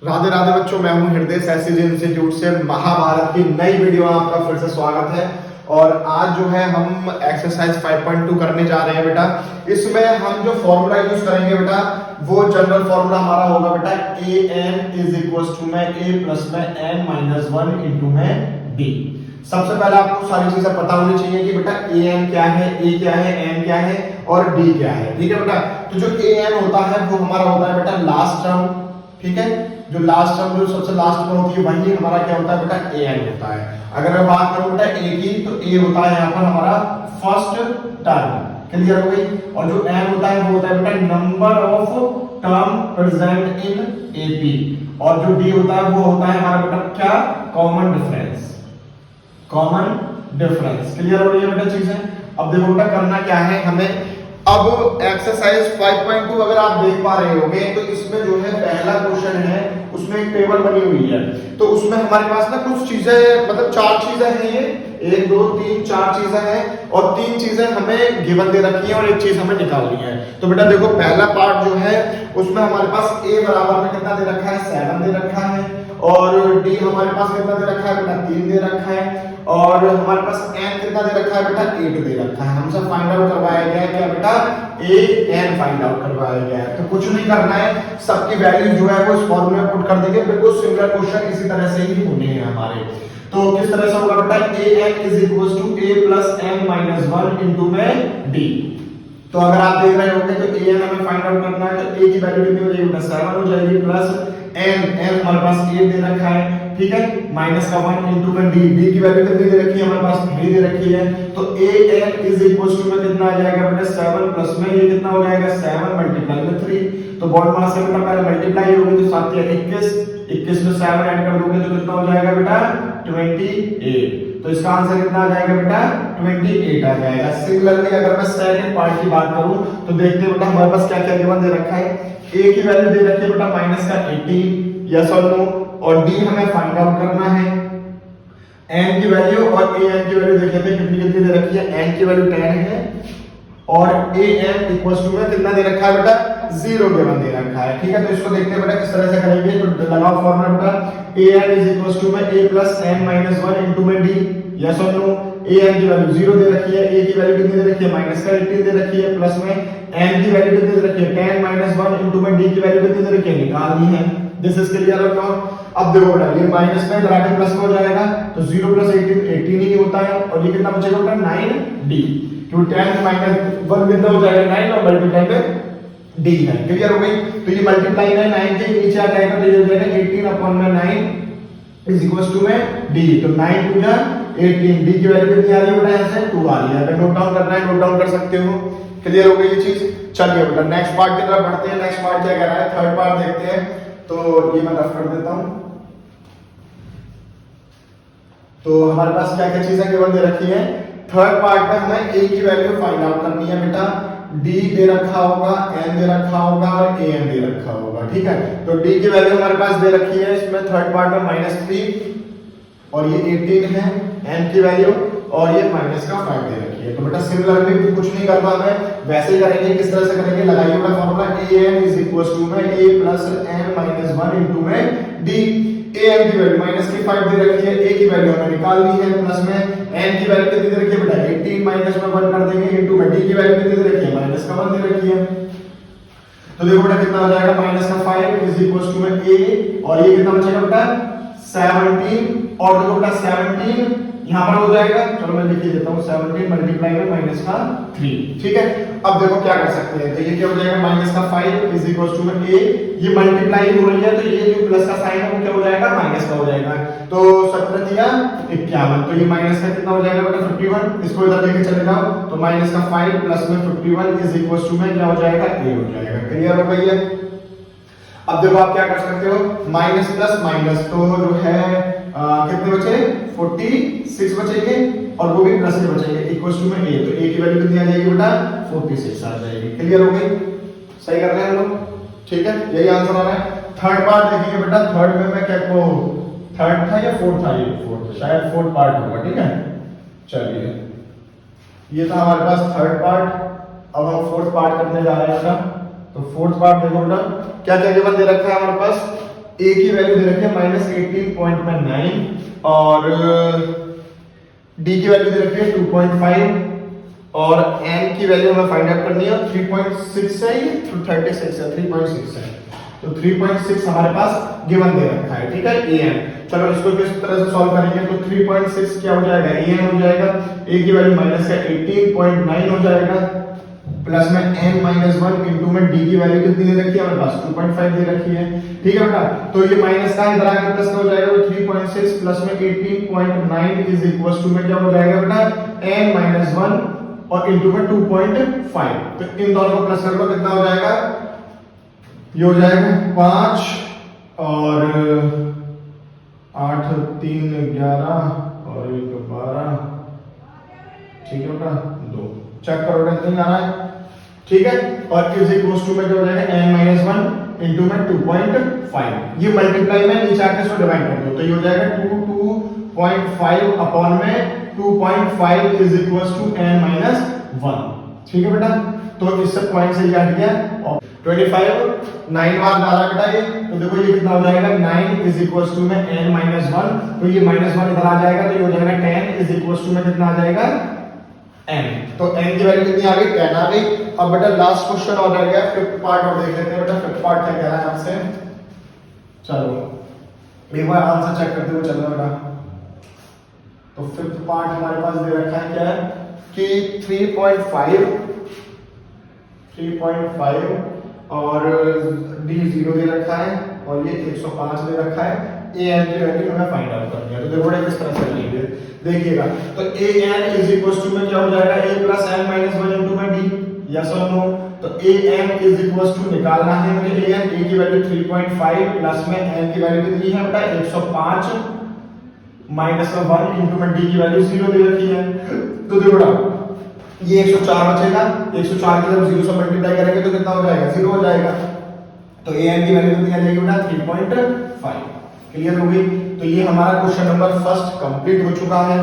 राधे राधे बच्चों, मैं हूं हृदय एससीजी इंस्टीट्यूट से। महाभारत की नई वीडियो में आपका फिर से स्वागत है। और आज जो है हम एक्सरसाइज 5.2 करने जा रहे हैं बेटा। इसमें हम जो फॉर्मूला यूज करेंगे बेटा, वो जनरल फॉर्मूला हमारा होगा बेटा A N is equal to में ए प्लस में एन माइनस वन इंटू में डी। सबसे पहले आपको सारी चीजें पता होनी चाहिए कि बेटा ए एन क्या है, ए क्या है, एन क्या है और डी क्या है। ठीक है बेटा। तो जो ए एन होता है वो हमारा होता है बेटा लास्ट टर्म। ठीक है, जो लास्ट टर्म जो सबसे लास्ट में होती है वही हमारा क्या होता है बेटा ए एन होता है। अगर मैं बात करूं बेटा ए की, तो ए होता है यहाँ पर हमारा फर्स्ट टर्म। क्लियर हो गई। और जो एन होता है वो होता है बेटा number of term present in AP. और जो डी होता है वो होता है हमारा बेटा क्या, common difference. Common difference. Clear हो रही है बेटा चीजें। अब देखो बेटा करना क्या है हमें। अब एक्सरसाइज 5.2 अगर आप देख पा रहे होंगे तो इसमें जो है पहला क्वेश्चन है, उसमें एक टेबल बनी हुई है। तो उसमें हमारे पास ना कुछ चीजें, मतलब 4 चीजें हैं, ये 1 2 3 4 चीजें हैं और 3 चीजें हमें गिवन दे रखी है और एक चीज हमें निकालनी है। तो बेटा देखो पहला पार्ट जो है उसमें हमारे पास a बराबर में कितना दे रखा है, 7 दे रखा है। और d हमारे पास कितना दे रखा है बेटा, 3 दे रखा है। और हमारे पास n कितना दे रखा है बेटा, 8 दे रखा है। हमसे फाइंड आउट करवाया गया है क्या बेटा, a n फाइंड आउट करवाया गया है। तो कुछ नहीं करना है, सबकी वैल्यू जो है वो इस फॉर्मूले में पुट कर देंगे। बिल्कुल सिमिलर क्वेश्चन इसी तरह से ही होने हैं हमारे। तो किस तरह से होगा बेटा, a n is equal to a plus n minus 1 into में d। तो अगर आप देख रहे होंगे तो a n हमें फाइंड आउट करना है, तो a की वैल्यू कितनी हो जाएगी बेटा, 7 हो जाएगी प्लस n हमारे पास 8 दे रखा है। ठीक है, माइनस का 1 इनटू में d की वैल्यू कितनी दे रखी है हमारे पास, 3 दे रखी है। तो a n is equal to में कितना आ जाएगा बेटा, 7 प्लस में ये कितना हो जाएगा, 7 मल्टीप्लाई में 3। तो बॉड मास से बेटा पहले मल्टीप्लाई होगी तो 7 या 21 में 7 ऐड कर दोगे तो कितना हो जाएगा बेटा, 28। तो इसका आंसर कितना आ जाएगा बेटा, 28 आ जाएगा। सिमिलरली अगर मैं सेकंड पार्ट की बात करूं तो देखते हैं बेटा हमारे पास क्या क्या गिवन दे रखा है। a की वैल्यू दे रखी है बेटा माइनस का 18, यस और नो। और d हमें फाइंड आउट करना है। n की वैल्यू और a n की वैल्यू देख लेते हैं कितनी कितनी दे रखी है। n की वैल्यू 10 है और a n इक्वल्स टू में कितना दे रखा है बेटा, 0 गिवन दे रखा है। ठीक है, तो इसको देखते हैं बेटा किस तरह से करेंगे। तो लगाओ फॉर्मूला बेटा, a n is equals to में a plus n minus 1 into में d, यस और नो। a n की वैल्यू 0 दे रखी है, a की वैल्यू कितनी दे रखी है, माइनस का 18 दे रखी है, प्लस में n की वैल्यू कितनी दे रखी है, 10 माइनस 1 इनटू में d की वैल्यू कितनी दे रखी है, निकालनी है। दिस इज क्लियर और नॉट। अब देखो बेटा ये माइनस में ब्रैकेट प्लस में हो जाएगा तो 0 प्लस 18 ही होता है। और ये कितना बचेगा बेटा, 9d, क्योंकि 10 माइनस 1 कितना हो जाएगा, 9 और मल्टीप्लाई में d है। क्लियर हो गई। तो ये मल्टीप्लाई है 9 के नीचे आ जाएगा तो ये हो जाएगा 18 अपॉन में 9 इज इक्वल टू में d। तो 9 2 जा 18, d की वैल्यू कितनी आ रही है बेटा, यहाँ से 2 आ रही है। अगर नोट डाउन करना है नोट डाउन कर सकते हो। क्लियर हो गई ये चीज। चलिए बेटा नेक्स्ट पार्ट की तरफ बढ़ते हैं। नेक्स्ट पार्ट क्या कह रहा है, थर्ड पार्ट देखते हैं। तो ये मैं रफ कर देता हूं। तो हमारे पास क्या क्या चीजें गिवन दे रखी है। थर्ड पार्ट में हमें a की वैल्यू फाइंड आउट करनी है बेटा। d दे रखा होगा, n दे रखा होगा और an दे रखा होगा। ठीक है, तो d की वैल्यू हमारे पास दे रखी है इसमें थर्ड पार्ट में -3 और ये 18 है n की वैल्यू, और ये माइनस का 5 दे रखी है। तो बेटा सिमिलरली कुछ नहीं करना हमें, वैसे ही करेंगे। किस तरह से करेंगे, लगाइए बेटा formula an is equal to में a plus n minus 1 into में d। an की वैल्यू माइनस की 5 दे रखी है, a की वैल्यू हमें निकालनी है, प्लस में n की वैल्यू कितनी दे रखी है बेटा, 18 माइनस में 1 कर देंगे इनटू में d की वैल्यू कितनी दे रखी है, माइनस का 1 दे रखी है। तो देखो बेटा कितना हो जाएगा, माइनस का 5 इज इक्वल टू में a, और ये कितना बचेगा बेटा 17। और देखो बेटा 17 यहां पर हो जाएगा, चलो मैं लिख देता हूं 17 मल्टीप्लाई में माइनस का 3। ठीक है, अब देखो क्या कर सकते हैं। तो ये क्या हो जाएगा, माइनस का 5 इज इक्वल टू में a, ये मल्टीप्लाई हो रही है तो ये जो प्लस का साइन है वो क्या हो जाएगा, माइनस का हो जाएगा। तो 17 या 51, तो ये माइनस का कितना हो जाएगा बेटा 51। इसको इधर लेके चले जाओ तो माइनस का 5 प्लस में 51 इज इक्वल टू में क्या हो जाएगा, a हो जाएगा। क्लियर हो गई है। अब देखो आप क्या कर सकते हो, माइनस प्लस माइनस, तो जो है कितने बचे, 46 बचेंगे और वो भी प्लस के बचेंगे, इक्वल टू में a। तो a की वैल्यू कितनी आ जाएगी बेटा, 46 आ जाएगी। क्लियर हो गई, सही कर रहे हैं हम लोग। ठीक है, यही आंसर आ रहा है। थर्ड पार्ट देखेंगे बेटा। थर्ड में मैं क्या को थर्ड था या फोर्थ था, ये फोर्थ, शायद फोर्थ पार्ट होगा। ठीक है, चलिए ये था हमारे पास थर्ड पार्ट। अब हम फोर्थ पार्ट करने जा रहे हैं बेटा। तो फोर्थ पार्ट देखो बेटा क्या क्या गिवन दे रखा है हमारे पास। ए की वैल्यू दे रखी है -18.9 और डी की वैल्यू दे रखी है 2.5 और एन की वैल्यू हमें फाइंड आउट करनी है 3.6 है ये तो 36 है 3.6 है तो 3.6 हमारे पास गिवन दे रखा है, ठीक है an। चलो इसको किस तरह से सॉल्व करेंगे तो 3.6 क्या हो जाएगा an हो जाएगा, a की वैल्यू माइनस का 18.9 हो जाएगा प्लस में n माइनस 1 इंटू में d की वैल्यू कितनी दे रखी है हमारे पास 2.5 दे रखी है, ठीक है बेटा। तो ये माइनस का इधर आके प्लस का हो जाएगा तो 3.6 प्लस में 18.9 इज इक्वल टू में क्या हो जाएगा बेटा n माइनस 1 और इंटू में 2.5। तो इन दोनों को प्लस कर लो कितना हो जाएगा, ये हो जाएगा 5 और 8 3 11 और 1 12, ठीक है बेटा 2 चेक करो कितनी आ रहा है, ठीक है। और इज इक्वल टू में क्या हो जाएगा n माइनस 1 इंटू में 2.5, ये मल्टीप्लाई में नीचे आके इसको डिवाइड कर दो तो ये हो जाएगा 2.5 अपॉन में 2.5 is equal to n minus 1, ठीक है बेटा। तो इससे पॉइंट से याद किया और 25 9 बार डाला बेटा ये तो देखो ये कितना हो जाएगा 9 इज इक्वल टू में n माइनस 1 तो ये माइनस 1 इधर आ जाएगा तो ये हो जाएगा 10 इज इक्वल टू में कितना आ जाएगा n। तो n की वैल्यू कितनी आ गई 10 आ गई। अब बेटा लास्ट क्वेश्चन और रह गया, फिफ्थ पार्ट और देख लेते हैं बेटा फिफ्थ पार्ट क्या कह रहा है आपसे। चलो एक बार आंसर चेक करते हुए चलना बेटा। तो फिफ्थ पार्ट हमारे पास दे रखा है क्या है कि 3.5 और d 0 दे रखा है और ये 105 दे रखा है, an की वैल्यू हमें फाइंड आउट करनी है। तो देखो किस तरह से करेंगे देखिएगा। तो an इज इक्वल टू में क्या हो जाएगा a plus n minus 1 into में d, यस और नो। तो an इज इक्वल टू निकालना है मुझे an, a की वैल्यू 3.5 प्लस में n की वैल्यू कितनी है बेटा 105 माइनस में 1 इनटू में d की वैल्यू 0 दे रखी है। तो देखो बेटा ये 104 बचेगा, 104 की जब 0 से मल्टीप्लाई करेंगे तो कितना हो जाएगा 0 हो जाएगा। तो an की वैल्यू कितनी आ जाएगी बेटा 3.5। क्लियर हो गई। तो ये हमारा क्वेश्चन नंबर फर्स्ट कंप्लीट हो चुका है।